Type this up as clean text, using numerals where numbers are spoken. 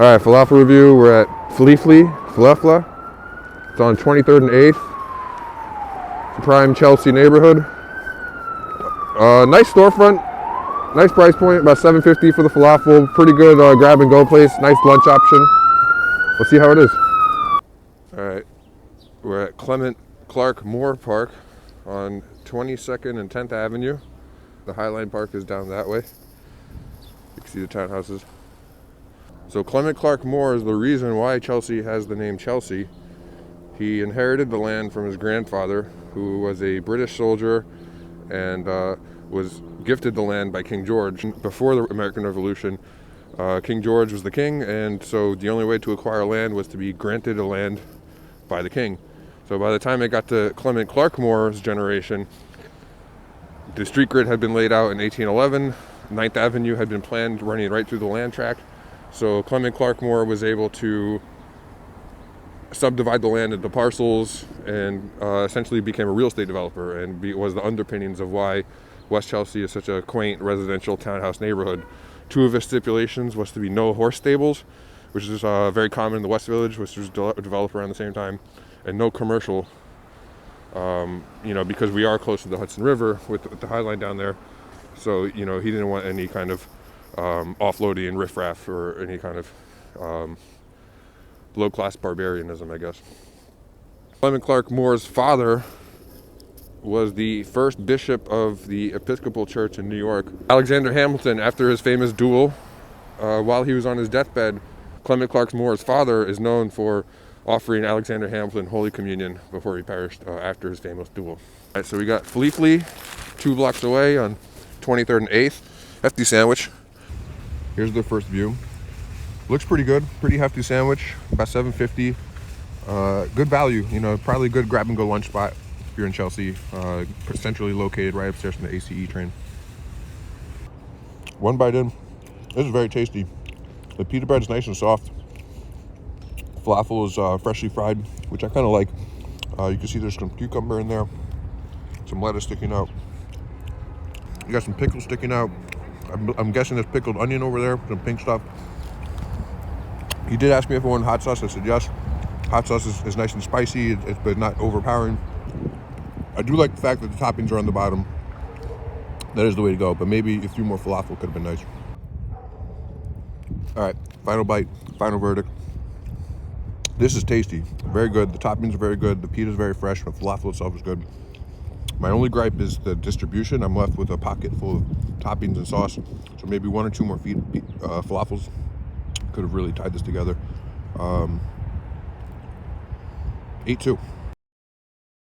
All right, falafel review. We're at Flē Flē. It's on 23rd and 8th. Prime Chelsea neighborhood. Nice storefront. Nice price point, about $7.50 for the falafel. Pretty good grab and go place. Nice lunch option. Let's see how it is. All right, we're at Clement Clarke Moore Park on 22nd and 10th Avenue. The Highline Park is down that way. You can see the townhouses. So Clement Clarke Moore is the reason why Chelsea has the name Chelsea. He inherited the land from his grandfather, who was a British soldier and was gifted the land by King George. Before the American Revolution, King George was the king, and so the only way to acquire land was to be granted a land by the king. So by the time it got to Clement Clarke Moore's generation, the street grid had been laid out in 1811. 9th Avenue had been planned running right through the land tract. So Clement Clarke Moore was able to subdivide the land into parcels and essentially became a real estate developer, and was the underpinnings of why West Chelsea is such a quaint residential townhouse neighborhood. Two of his stipulations was to be no horse stables, which is very common in the West Village, which was developed around the same time, and no commercial, because we are close to the Hudson River with the High Line down there. So, he didn't want any kind of offloading and riffraff or any kind of low-class barbarianism, I guess. Clement Clarke Moore's father was the first bishop of the Episcopal Church in New York. Alexander Hamilton, after his famous duel, while he was on his deathbed, Clement Clarke Moore's father is known for offering Alexander Hamilton Holy Communion before he perished after his famous duel. All right, so we got Flē Flē, 2 blocks away on 23rd and 8th. Hefty sandwich. Here's the first view. Looks pretty good. Pretty hefty sandwich. About $7.50. Good value. Probably a good grab and go lunch spot if you're in Chelsea. Centrally located, right upstairs from the ACE train. One bite in. This is very tasty. The pita bread is nice and soft. Falafel is freshly fried, which I kind of like. You can see there's some cucumber in there, some lettuce sticking out. You got some pickles sticking out. I'm guessing there's pickled onion over there, some pink stuff. He did ask me if I wanted hot sauce. I said yes. Hot sauce is nice and spicy, but not overpowering. I do like the fact that the toppings are on the bottom. That is the way to go, but maybe a few more falafel could have been nice. All right, final bite, final verdict. This is tasty, very good. The toppings are very good. The pita is very fresh. The falafel itself is good. My only gripe is the distribution. I'm left with a pocket full of toppings and sauce. So maybe 1 or 2 more falafels could have really tied this together. 8-2.